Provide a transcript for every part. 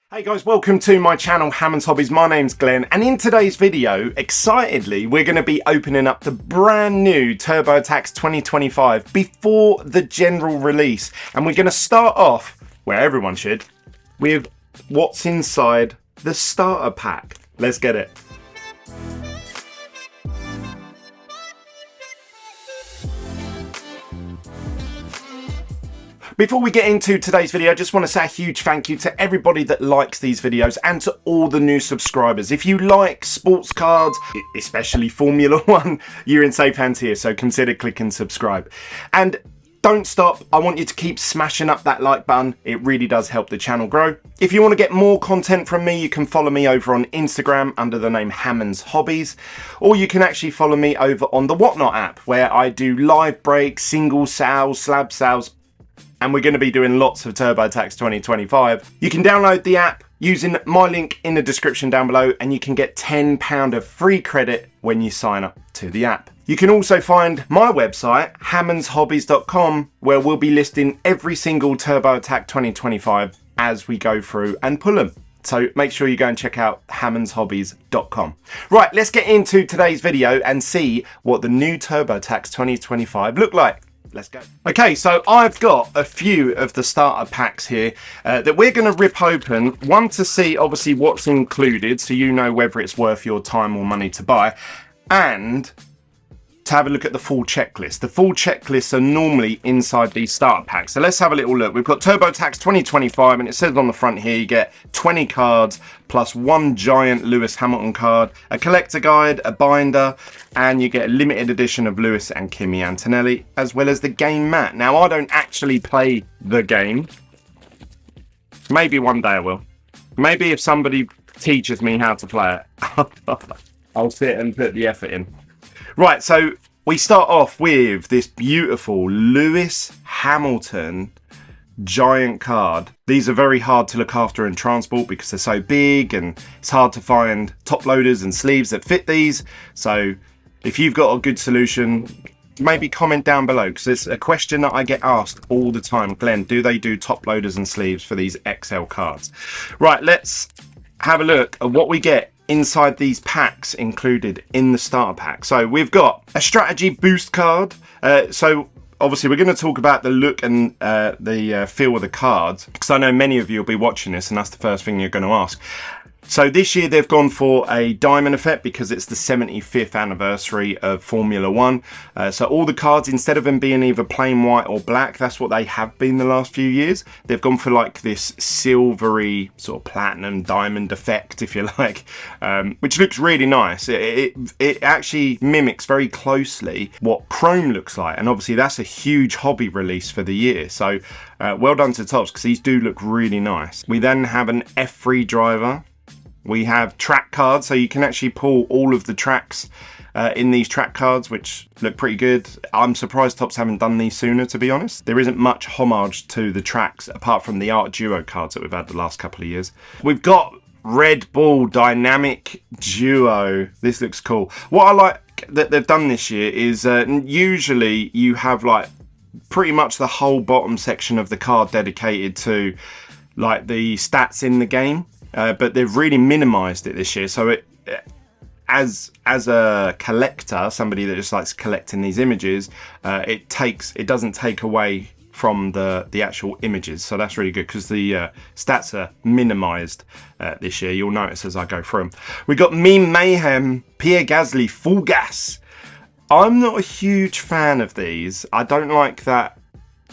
Hey guys, welcome to my channel Hammond's Hobbies. My name's Glenn, and in today's video, excitedly, we're going to be opening up the brand new Turbo Attax 2025 before the general release. And we're going to start off, where everyone should, with what's inside the starter pack. Let's get it. Before we get into today's video, I just want to say a huge thank you to everybody that likes these videos and to all the new subscribers. If you like sports cards, especially Formula One, you're in safe hands here, so consider clicking subscribe. And don't stop. I want you to keep smashing up that like button. It really does help the channel grow. If you want to get more content from me, you can follow me over on Instagram under the name Hammond's Hobbies, or you can actually follow me over on the Whatnot app, where I do live breaks, single sales, slab sales, and we're going to be doing lots of Turbo Attax 2025. You can download the app using my link in the description down below, and you can get £10 of free credit when you sign up to the app. You can also find my website, hammondshobbies.com, where we'll be listing every single Turbo Attax 2025 as we go through and pull them. So make sure you go and check out hammondshobbies.com. Right, let's get into today's video and see what the new Turbo Attax 2025 look like. Let's go. Okay, so I've got a few of the starter packs here that we're going to rip open. One, to see obviously what's included, so you know whether it's worth your time or money to buy, and to have a look at the full checklist. The full checklists are normally inside these starter packs. So let's have a little look. We've got Turbo Attax 2025, and it says on the front here you get 20 cards plus one giant Lewis Hamilton card, a collector guide, a binder, and you get a limited edition of Lewis and Kimi Antonelli, as well as the game mat. Now, I don't actually play the game. Maybe one day I will. Maybe if somebody teaches me how to play it, I'll sit and put the effort in. Right, so we start off with this beautiful Lewis Hamilton giant card. These are very hard to look after and transport because they're so big, and it's hard to find top loaders and sleeves that fit these. So if you've got a good solution, maybe comment down below, because it's a question that I get asked all the time. Glenn, do they do top loaders and sleeves for these XL cards? Right, let's have a look at what we get inside these packs included in the starter pack. So we've got a strategy boost card. So obviously we're going to talk about the look and the feel of the cards, because I know many of you will be watching this and that's the first thing you're going to ask. So this year they've gone for a diamond effect because it's the 75th anniversary of Formula One. So all the cards, instead of them being either plain white or black, that's what they have been the last few years, they've gone for like this silvery sort of platinum diamond effect, if you like, which looks really nice. It actually mimics very closely what chrome looks like, and obviously that's a huge hobby release for the year. So well done to Topps, because these do look really nice. We then have an F3 driver. We have track cards, so you can actually pull all of the tracks in these track cards, which look pretty good. I'm surprised Topps haven't done these sooner, to be honest. There isn't much homage to the tracks apart from the Art Duo cards that we've had the last couple of years. We've got Red Bull Dynamic Duo. This looks cool. What I like that they've done this year is usually you have like pretty much the whole bottom section of the card dedicated to like the stats in the game. But they've really minimized it this year, so it, as a collector, somebody that just likes collecting these images, it doesn't take away from the actual images, so that's really good, because the stats are minimized this year. You'll notice as I go through them. We got Meme Mayhem, Pierre Gasly, Full Gas. I'm not a huge fan of these. I don't like that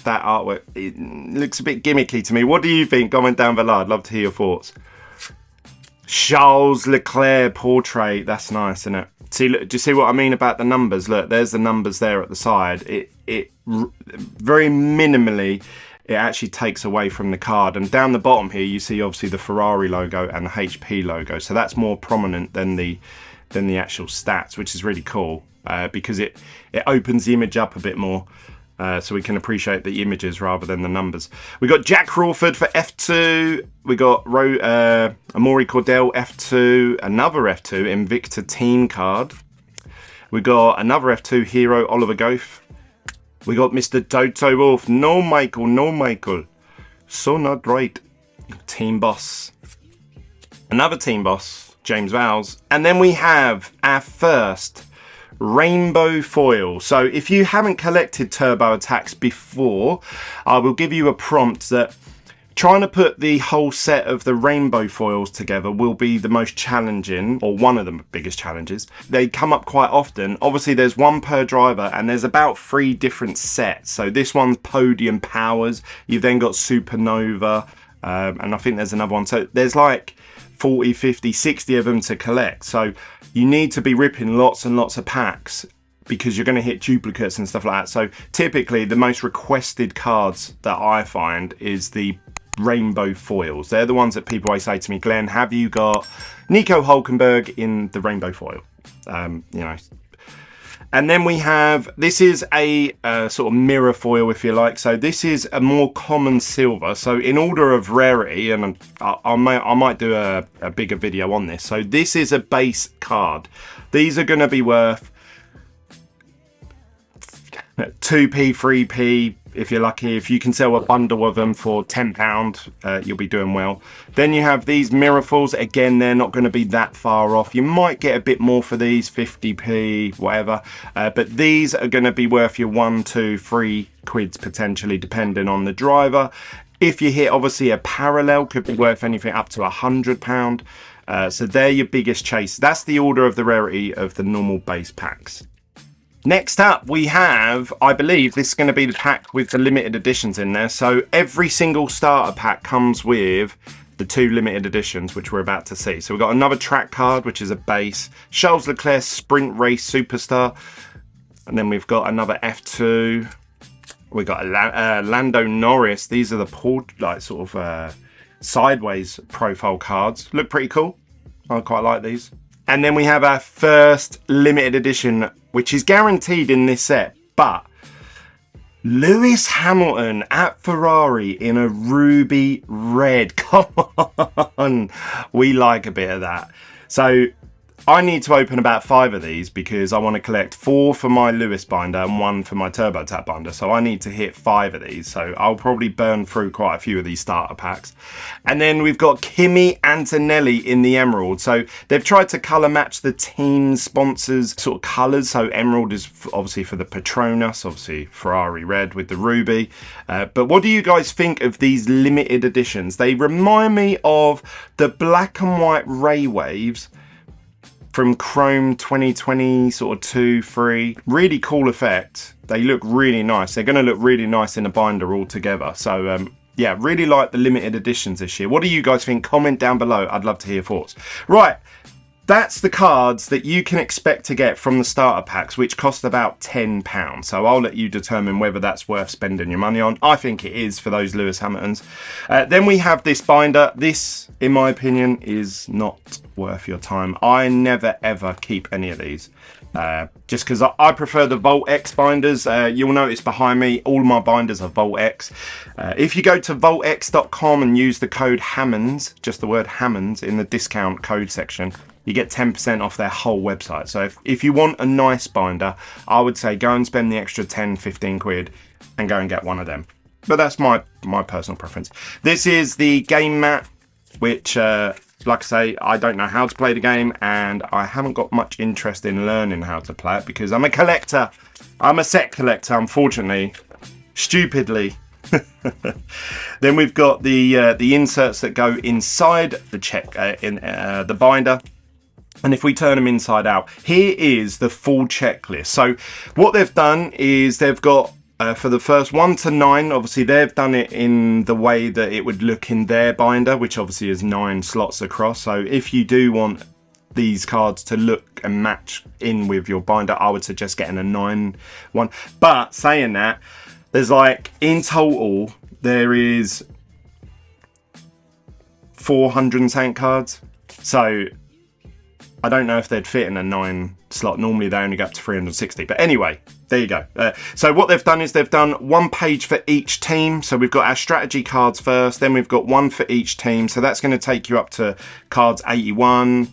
artwork. It looks a bit gimmicky to me. What do you think? Comment down below. I'd love to hear your thoughts. Charles Leclerc portrait. That's nice, isn't it? See, look, do you see what I mean about the numbers? Look, there's the numbers there at the side. It very minimally, it actually takes away from the card. And down the bottom here, you see obviously the Ferrari logo and the HP logo. So that's more prominent than the actual stats, which is really cool because it opens the image up a bit more. So we can appreciate the images rather than the numbers. We got Jack Crawford for F2. We got Amaury Cordell F2. Another F2 Invicta team card. We got another F2 hero Oliver Goff. We got Mr. Toto Wolff. No Michael, no Michael. So not right. Team boss another team boss, James Vowles, and then we have our first rainbow foil. So if you haven't collected Turbo Attax before, I will give you a prompt that trying to put the whole set of the rainbow foils together will be the most challenging, or one of the biggest challenges. They come up quite often. Obviously there's one per driver and there's about 3 different sets. So this one's Podium Powers, you've then got Supernova, and I think there's another one. So there's like 40, 50, 60 of them to collect. So you need to be ripping lots and lots of packs because you're going to hit duplicates and stuff like that. So typically the most requested cards that I find is the rainbow foils. They're the ones that people always say to me, Glenn, have you got Nico Hulkenberg in the rainbow foil? You know. And then we have, this is a sort of mirror foil, if you like. So this is a more common silver. So in order of rarity, and I might do a bigger video on this. So this is a base card. These are going to be worth 2p, 3p, if you're lucky. If you can sell a bundle of them for £10, you'll be doing well. Then you have these mirror foils. Again, they're not going to be that far off. You might get a bit more for these, 50p, whatever. But these are going to be worth your 1, 2, 3 quids potentially, depending on the driver. If you hit, obviously, a parallel, could be worth anything up to £100. So they're your biggest chase. That's the order of the rarity of the normal base packs. Next up, we have, I believe this is going to be the pack with the limited editions in there. So every single starter pack comes with the 2 limited editions, which we're about to see. So we've got another track card, which is a base, Charles Leclerc Sprint Race Superstar. And then we've got another F2. We've got a Lando Norris. These are the like sort of sideways profile cards. Look pretty cool. I quite like these. And then we have our first limited edition, which is guaranteed in this set, but Lewis Hamilton at Ferrari in a ruby red. Come on, we like a bit of that. So I need to open about 5 of these because I want to collect 4 for my Lewis binder and 1 for my Turbo Tap binder. So I need to hit 5 of these. So I'll probably burn through quite a few of these starter packs. And then we've got Kimi Antonelli in the Emerald. So they've tried to colour match the team sponsors sort of colours. So Emerald is obviously for the Petronas, obviously Ferrari red with the ruby. But what do you guys think of these limited editions? They remind me of the black and white Ray Waves from Chrome 2020, sort of 2, 3. Really cool effect. They look really nice. They're going to look really nice in a binder all together. So, yeah, really like the limited editions this year. What do you guys think? Comment down below. I'd love to hear your thoughts. Right, that's the cards that you can expect to get from the starter packs, which cost about £10. So I'll let you determine whether that's worth spending your money on. I think it is for those Lewis Hamiltons. Then we have this binder. This, in my opinion, is not worth your time. I never ever keep any of these. Just because I prefer the Volt X binders. You'll notice behind me, all my binders are Volt X. If you go to voltx.com and use the code Hammonds, just the word Hammonds, in the discount code section, you get 10% off their whole website. So if you want a nice binder, I would say go and spend the extra 10, 15 quid and go and get one of them. But that's my personal preference. This is the game mat, which, like I say, I don't know how to play the game, and I haven't got much interest in learning how to play it because I'm a collector. I'm a set collector, unfortunately. Stupidly. Then we've got the inserts that go inside the the binder. And if we turn them inside out, here is the full checklist. So what they've done is they've got, for the first 1 to 9, obviously they've done it in the way that it would look in their binder, which obviously is 9 slots across. So if you do want these cards to look and match in with your binder, I would suggest getting a 9 one. But saying that, there's like, in total, there is 400 and something cards. So I don't know if they'd fit in a 9 slot. Normally they only go up to 360. But anyway, there you go. So what they've done is they've done 1 page for each team. So we've got our strategy cards first. Then we've got 1 for each team. So that's going to take you up to cards 81.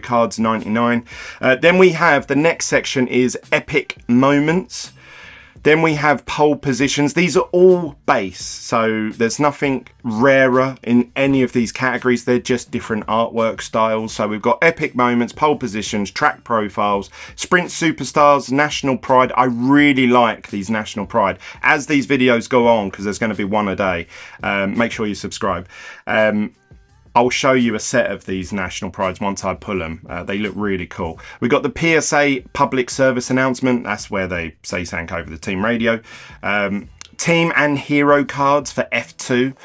Cards 99. Then we have the next section is epic moments. Then we have pole positions. These are all base, so there's nothing rarer in any of these categories. They're just different artwork styles. So we've got epic moments, pole positions, track profiles, sprint superstars, national pride. I really like these national pride. As these videos go on, because there's going to be one a day, make sure you subscribe. I'll show you a set of these national prides once I pull them. They look really cool. We've got the PSA public service announcement. That's where they say something over the team radio. Team and hero cards for F2.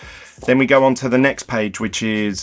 Then we go on to the next page, which is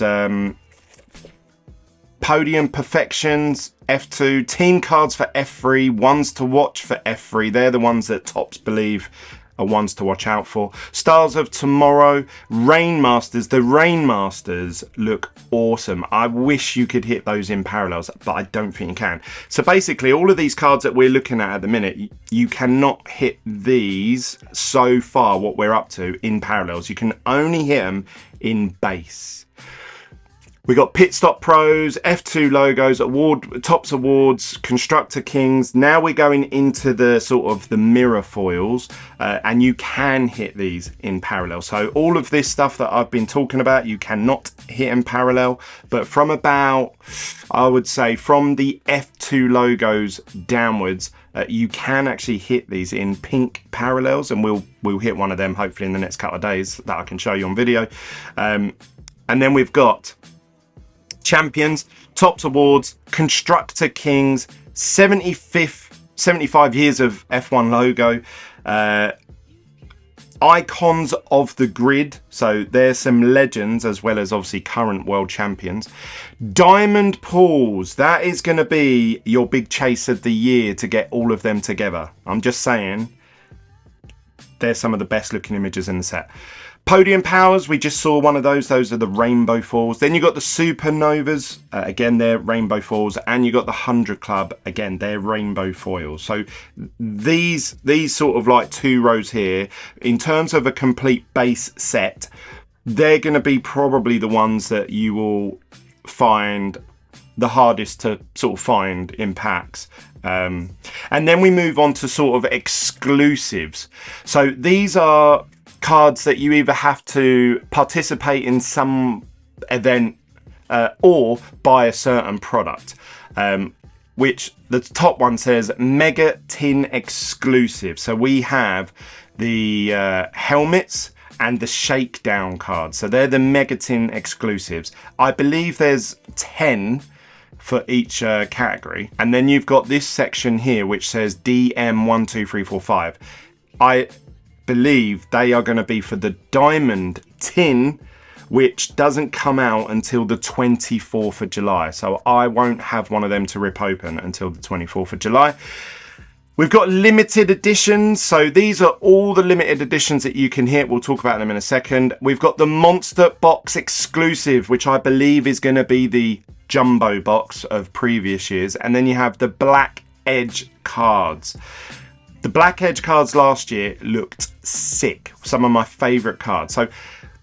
podium perfections, F2. Team cards for F3. Ones to watch for F3. They're the ones that Topps believe are ones to watch out for. Stars of Tomorrow, Rainmasters. The Rainmasters look awesome. I wish you could hit those in parallels, but I don't think you can. So basically, all of these cards that we're looking at the minute, you cannot hit these so far, what we're up to, in parallels. You can only hit them in base. We got Pit Stop Pros, F2 logos, Topps Awards, Constructor Kings. Now we're going into the sort of the mirror foils, and you can hit these in parallel. So all of this stuff that I've been talking about, you cannot hit in parallel. But from about, I would say, from the F2 logos downwards, you can actually hit these in pink parallels, and we'll hit one of them hopefully in the next couple of days that I can show you on video. And then we've got Champions, Topps Awards, Constructor Kings, 75 years of F1 logo, icons of the grid, so there's some legends as well as obviously current world champions. Diamond pools, that is going to be your big chase of the year to get all of them together. I'm just saying, they're some of the best looking images in the set. Podium powers, we just saw one of those. Those are the rainbow foils. Then you got the supernovas, again they're rainbow foils, and you got the 100 club, again they're rainbow foils. So these sort of like two rows here, in terms of a complete base set, they're going to be probably the ones that you will find the hardest to sort of find in packs. And then we move on to sort of exclusives. So these are cards that you either have to participate in some event or buy a certain product, which the top one says Mega Tin Exclusive. So we have the helmets and the shakedown cards. So they're the Mega Tin Exclusives. I believe there's 10 for each category. And then you've got this section here which says DM12345. I believe they are going to be for the diamond tin, which doesn't come out until the 24th of July. So I won't have one of them to rip open until the 24th of July. We've got limited editions. So these are all the limited editions that you can hit. We'll talk about them in a second. We've got the Monster Box Exclusive, which I believe is going to be the jumbo box of previous years. And then you have the Black Edge cards. The Black Edge cards last year looked sick. Some of my favourite cards. So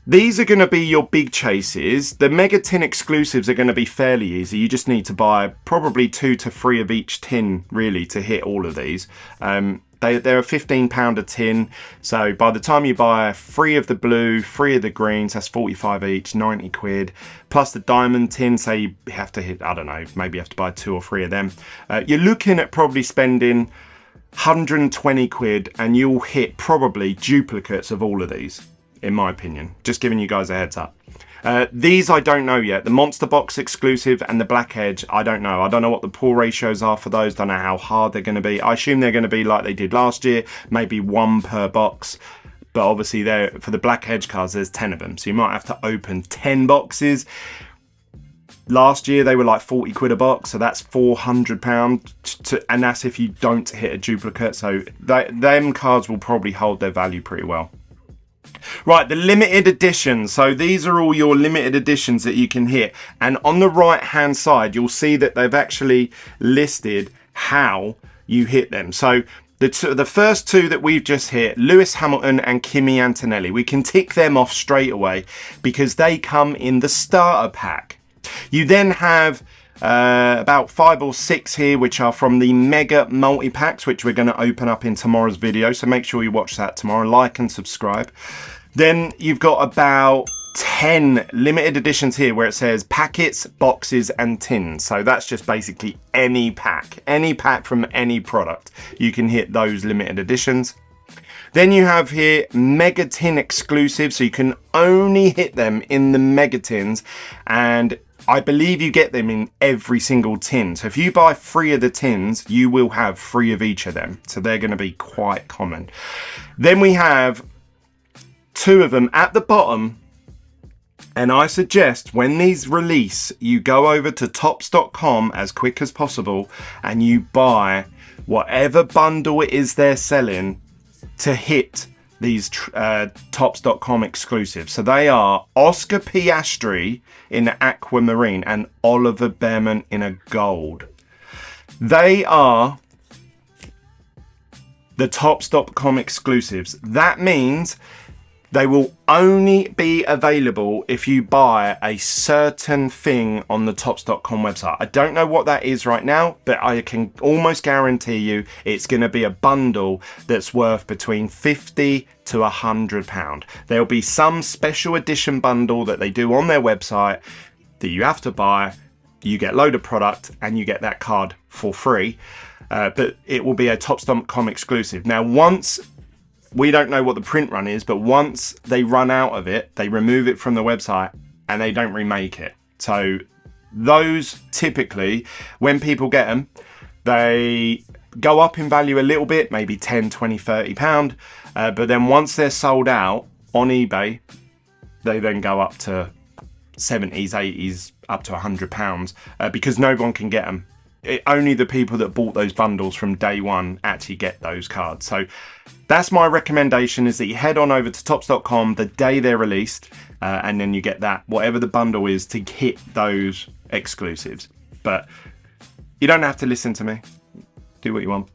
these are going to be your big chases. The Mega Tin Exclusives are going to be fairly easy. You just need to buy probably 2 to 3 of each tin, really, to hit all of these. They're a £15 a tin. So by the time you buy 3 of the blue, 3 of the greens, that's 45 each, 90 quid. Plus the diamond tin, say you have to hit, I don't know, maybe you have to buy 2 or 3 of them. You're looking at probably spending 120 quid, and you'll hit probably duplicates of all of these, in my opinion. Just giving you guys a heads up. These I don't know yet. The Monster Box Exclusive and the Black Edge, I don't know. I don't know what the pull ratios are for those. Don't know how hard they're going to be. I assume they're going to be like they did last year, maybe 1 per box. But obviously there, for the Black Edge cards, there's 10 of them. So you might have to open 10 boxes. Last year they were like 40 quid a box, so that's £400, and that's if you don't hit a duplicate. So them cards will probably hold their value pretty well. Right, the limited editions. So these are all your limited editions that you can hit, and on the right hand side you'll see that they've actually listed how you hit them. So the first 2 that we've just hit, Lewis Hamilton and Kimi Antonelli, we can tick them off straight away because they come in the starter pack. You then have About 5 or 6 here, which are from the mega multi-packs, which we're going to open up in tomorrow's video. So make sure you watch that tomorrow, like and subscribe. Then you've got about 10 limited editions here where it says packets, boxes and tins. So that's just basically any pack from any product. You can hit those limited editions. Then you have here mega tin exclusive, so you can only hit them in the mega tins, and I believe you get them in every single tin. So if you buy 3 of the tins, you will have 3 of each of them. So they're going to be quite common. Then we have 2 of them at the bottom. And I suggest when these release, you go over to tops.com as quick as possible and you buy whatever bundle it is they're selling to hit these tops.com exclusives. So they are Oscar Piastri in aquamarine and Oliver Behrman in a gold. They are the tops.com exclusives. That means they will only be available if you buy a certain thing on the tops.com website. I don't know what that is right now, but I can almost guarantee you it's going to be a bundle that's worth between £50 to £100. There'll be some special edition bundle that they do on their website that you have to buy. You get a load of product and you get that card for free, but it will be a tops.com exclusive. Now, we don't know what the print run is, but once they run out of it, they remove it from the website and they don't remake it. So those typically, when people get them, they go up in value a little bit, maybe 10, 20, 30 pound. But then once they're sold out on eBay, they then go up to 70s, 80s, up to £100 because no one can get them. Only the people that bought those bundles from day one actually get those cards. So that's my recommendation, is that you head on over to tops.com the day they're released, and then you get that, whatever the bundle is, to hit those exclusives. But you don't have to listen to me. Do what you want.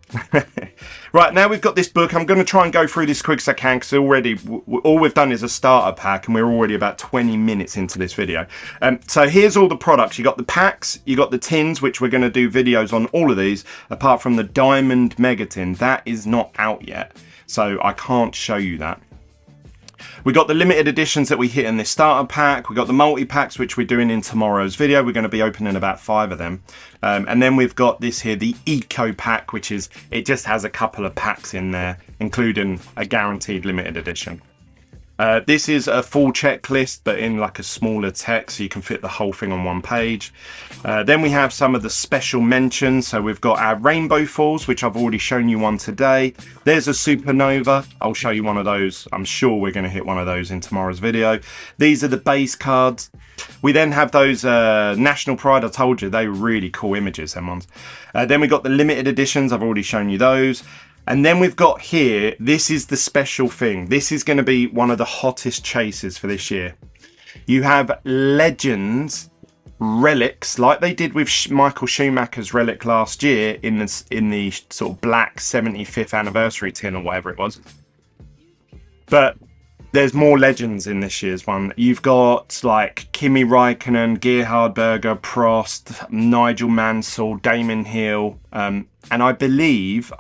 Right, now we've got this book. I'm going to try and go through this quick as I can, because already all we've done is a starter pack and we're already about 20 minutes into this video. So here's all the products. You got the packs, you got the tins, which we're going to do videos on all of these, apart from the diamond mega tin. That is not out yet, so I can't show you that. We got the limited editions that we hit in this starter pack. We got the multi-packs, which we're doing in tomorrow's video. We're going to be opening about 5 of them. And then we've got this here, the Eco Pack, which is, it just has a couple of packs in there, including a guaranteed limited edition. This is a full checklist, but in like a smaller text, so you can fit the whole thing on one page. Then we have some of the special mentions. So we've got our Rainbow Falls, which I've already shown you one today. There's a Supernova. I'll show you one of those. I'm sure we're going to hit one of those in tomorrow's video. These are the base cards. We then have those National Pride. I told you, they were really cool images, them ones. Then we got the limited editions. I've already shown you those. And then we've got here, this is the special thing. This is going to be one of the hottest chases for this year. You have Legends relics, like they did with Michael Schumacher's relic last year in the sort of black 75th anniversary tin or whatever it was. But there's more legends in this year's one. You've got like Kimi Raikkonen, Gerhard Berger, Prost, Nigel Mansell, Damon Hill, and I believe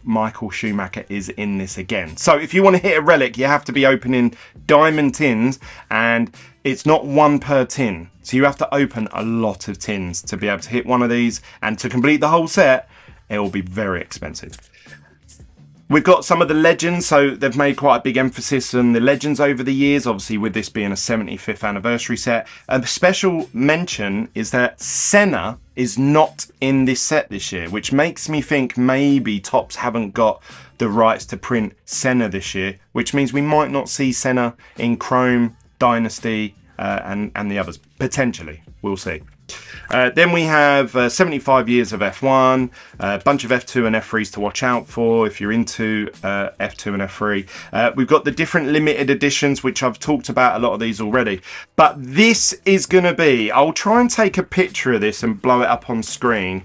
Michael Schumacher is in this again. So if you want to hit a relic, you have to be opening diamond tins, and it's not 1 per tin. So you have to open a lot of tins to be able to hit one of these, and to complete the whole set, it will be very expensive. We've got some of the legends, so they've made quite a big emphasis on the legends over the years, obviously with this being a 75th anniversary set. A special mention is that Senna is not in this set this year, which makes me think maybe Topps haven't got the rights to print Senna this year, which means we might not see Senna in Chrome, Dynasty, and the others. Potentially, we'll see. Then we have 75 years of F1, a bunch of F2 and F3s to watch out for if you're into F2 and F3. We've got the different limited editions, which I've talked about a lot of these already. But this is going to be, I'll try and take a picture of this and blow it up on screen.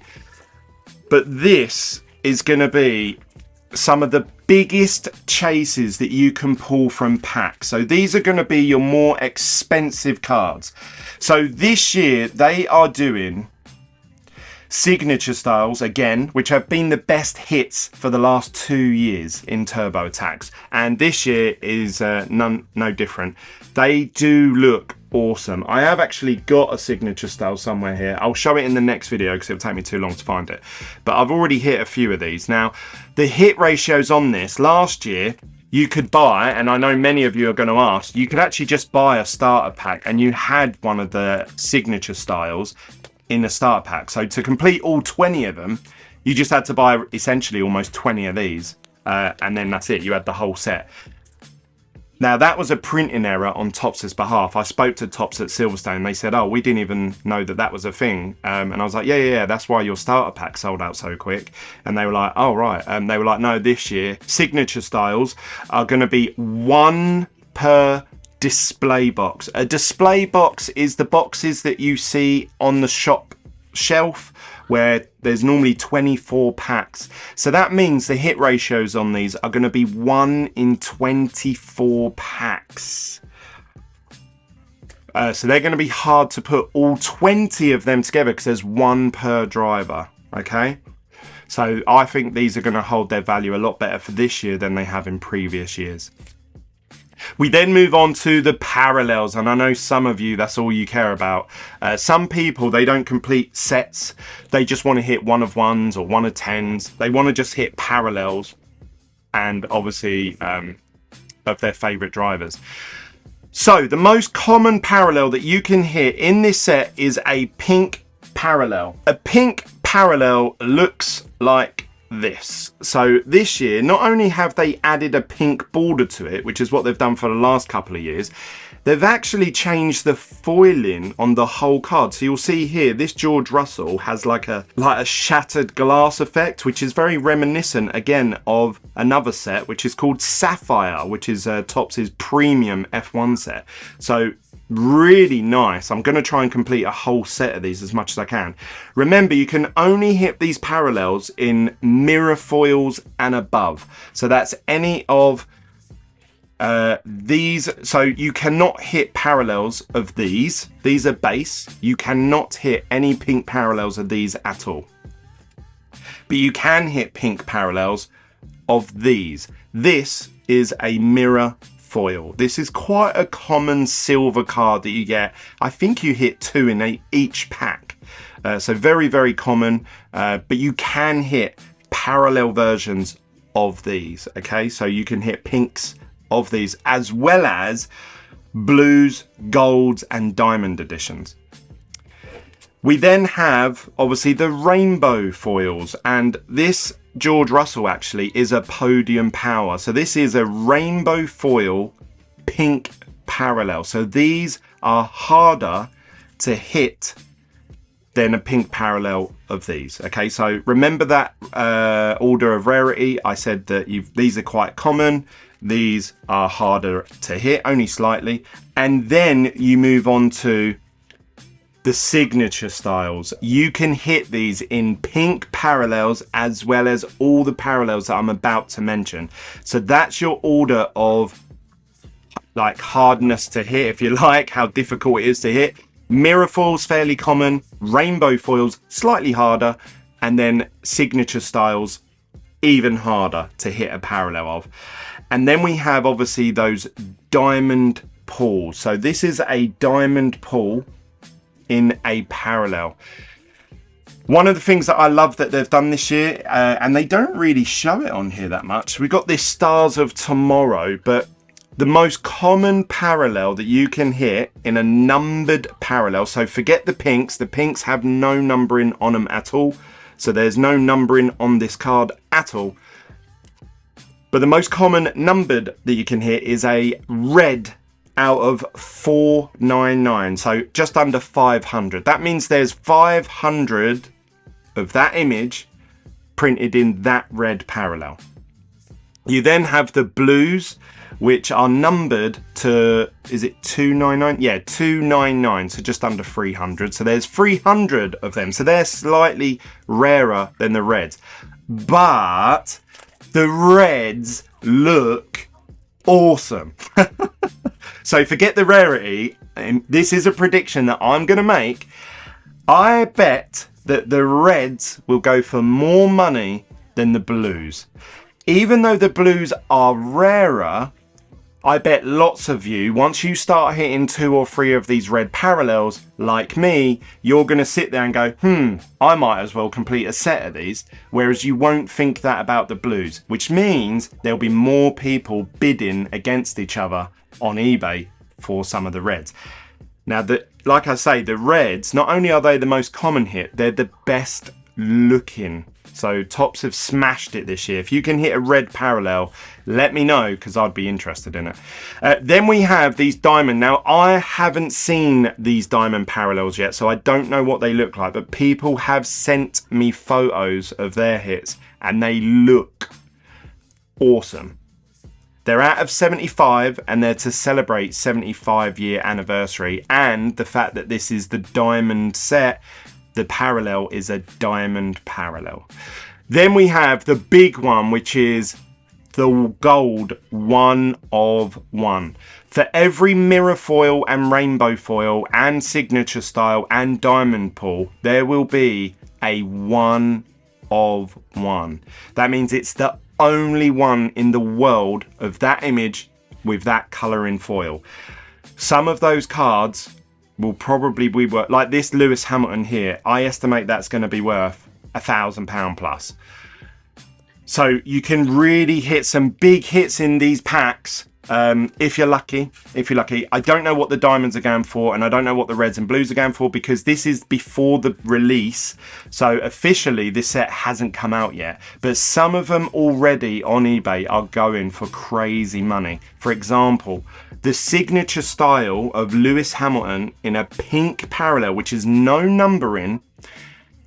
But this is going to be some of the biggest chases that you can pull from packs. So these are going to be your more expensive cards. So this year they are doing signature styles again, which have been the best hits for the last 2 years in Turbo Attax, and this year is no different. They do look awesome. I have actually got a signature style somewhere here. I'll show it in the next video because it'll take me too long to find it, but I've already hit a few of these. Now the hit ratios on this last year, you could buy, and I know many of you are going to ask, you could actually just buy a starter pack and you had one of the signature styles in a starter pack. So to complete all 20 of them, you just had to buy essentially almost 20 of these, and then that's it. You had the whole set. Now that was a printing error on Topps' behalf. I spoke to Topps at Silverstone. They said, oh, we didn't even know that that was a thing. And I was like, yeah, that's why your starter pack sold out so quick. And they were like, oh, right. They were like, no, this year signature styles are going to be 1 per display box. A display box is the boxes that you see on the shop shelf where there's normally 24 packs. So that means the hit ratios on these are going to be 1 in 24 packs. So they're going to be hard to put all 20 of them together because there's 1 per driver. Okay, so I think these are going to hold their value a lot better for this year than they have in previous years. We then move on to the parallels, and I know some of you, that's all you care about. Some people, they don't complete sets. They just want to hit 1 of 1s or 1 of 10s. They want to just hit parallels and obviously of their favorite drivers. So the most common parallel that you can hit in this set is a pink parallel. A pink parallel looks like this. So this year, not only have they added a pink border to it, which is what they've done for the last couple of years, they've actually changed the foiling on the whole card. So you'll see here, this George Russell has like a shattered glass effect, which is very reminiscent again of another set, which is called Sapphire, which is Topps' premium F1 set. So really nice. I'm going to try and complete a whole set of these as much as I can. Remember, you can only hit these parallels in mirror foils and above. So that's any of these. So you cannot hit parallels of these. These are base. You cannot hit any pink parallels of these at all. But you can hit pink parallels of these. This is a mirror foil. This is quite a common silver card that you get. I think you hit 2 in each pack. So very, very common. But you can hit parallel versions of these. Okay, so you can hit pinks of these as well as blues, golds, and diamond editions. We then have obviously the rainbow foils, and this George Russell actually is a podium power. So this is a rainbow foil pink parallel. So these are harder to hit than a pink parallel of these. Okay, so remember that order of rarity. I said that these are quite common. These are harder to hit, only slightly. And then you move on to the signature styles. You can hit these in pink parallels as well as all the parallels that I'm about to mention. So that's your order of like hardness to hit, if you like, how difficult it is to hit. Mirror foils, fairly common. Rainbow foils, slightly harder. And then signature styles, even harder to hit a parallel of. And then we have obviously those diamond pulls. So this is a diamond pull in a parallel. One of the things that I love that they've done this year, and they don't really show it on here that much, we got this Stars of Tomorrow, but the most common parallel that you can hit in a numbered parallel, so forget the pinks have no numbering on them at all, so there's no numbering on this card at all. But the most common numbered that you can hit is a red out of 499, so just under 500. That means there's 500 of that image printed in that red parallel. You then have the blues, which are numbered to, is it 299? Yeah, 299, so just under 300. So there's 300 of them, so they're slightly rarer than the reds. But the reds look awesome. So forget the rarity, and this is a prediction that I'm going to make. I bet that the reds will go for more money than the blues. Even though the blues are rarer, I bet lots of you, once you start hitting 2 or 3 of these red parallels, like me, you're going to sit there and go, I might as well complete a set of these. Whereas you won't think that about the blues, which means there'll be more people bidding against each other on eBay for some of the reds. Now, like I say, the reds, not only are they the most common hit, they're the best looking. So Topps have smashed it this year. If you can hit a red parallel, let me know, because I'd be interested in it. Then we have these diamond. Now, I haven't seen these diamond parallels yet, so I don't know what they look like, but people have sent me photos of their hits, and they look awesome. They're out of 75, and they're to celebrate 75-year anniversary, and the fact that this is the diamond set, the parallel is a diamond parallel. Then we have the big one, which is the gold 1 of 1. For every mirror foil and rainbow foil and signature style and diamond pull, there will be a 1 of 1. That means it's the only one in the world of that image with that color in foil. Some of those cards will probably be worth, like this Lewis Hamilton here, I estimate that's going to be worth £1,000 plus. So you can really hit some big hits in these packs if you're lucky. I don't know what the diamonds are going for, and I don't know what the reds and blues are going for, because this is before the release. So officially this set hasn't come out yet, but some of them already on eBay are going for crazy money. For example, the signature style of Lewis Hamilton in a pink parallel, which is no numbering,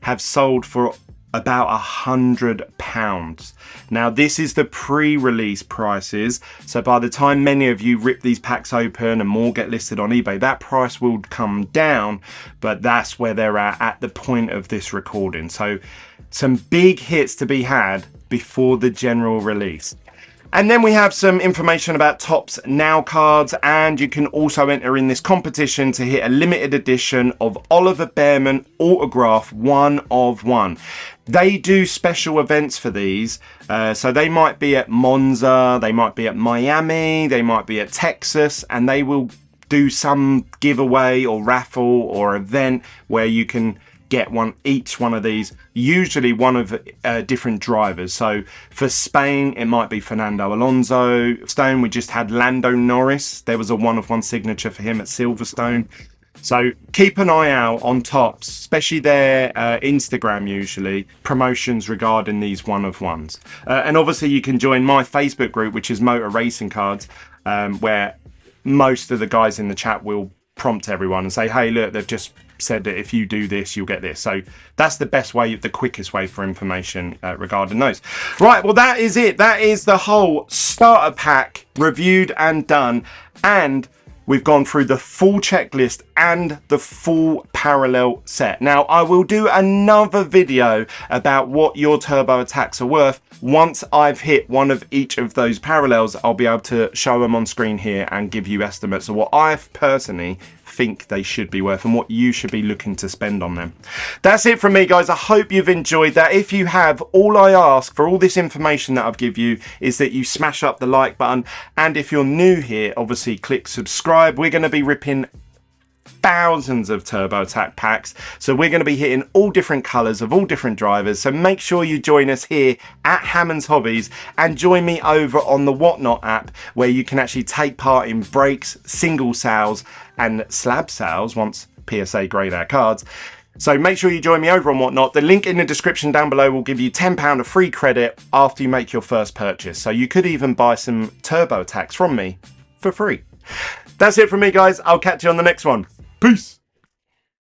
have sold for about £100. Now this is the pre-release prices, so by the time many of you rip these packs open and more get listed on eBay, that price will come down, but that's where they're at the point of this recording. So some big hits to be had before the general release. And then we have some information about Topps Now cards, and you can also enter in this competition to hit a limited edition of Oliver Bearman autograph 1 of 1. They do special events for these, so they might be at Monza, they might be at Miami, they might be at Texas, and they will do some giveaway or raffle or event where you can get each one of these, usually one of different drivers. So for Spain, it might be Fernando Alonso. Stone, we just had Lando Norris. There was a 1 of 1 signature for him at Silverstone. So keep an eye out on Topps, especially their Instagram, usually promotions regarding these 1 of 1s. And obviously you can join my Facebook group, which is Motor Racing Cards, where most of the guys in the chat will prompt everyone and say, hey, look, they've just said that if you do this, you'll get this. So that's the best way, the quickest way for information regarding those. Right, well, that is it. That is the whole starter pack reviewed and done. And we've gone through the full checklist and the full parallel set. Now, I will do another video about what your turbo attacks are worth. Once I've hit one of each of those parallels, I'll be able to show them on screen here and give you estimates of what I personally think they should be worth and what you should be looking to spend on them. That's it from me, guys. I hope you've enjoyed that. If you have, all I ask for all this information that I've given you is that you smash up the like button, and if you're new here, obviously click subscribe. We're going to be ripping thousands of turbo attack packs, so we're going to be hitting all different colors of all different drivers. So make sure you join us here at Hammond's Hobbies, and join me over on the Whatnot app, where you can actually take part in breaks, single sales and slab sales once PSA grade our cards. So make sure you join me over on Whatnot. The link in the description down below will give you £10 of free credit after you make your first purchase, so you could even buy some turbo attacks from me for free. That's it from me, guys. I'll catch you on the next one. Peace.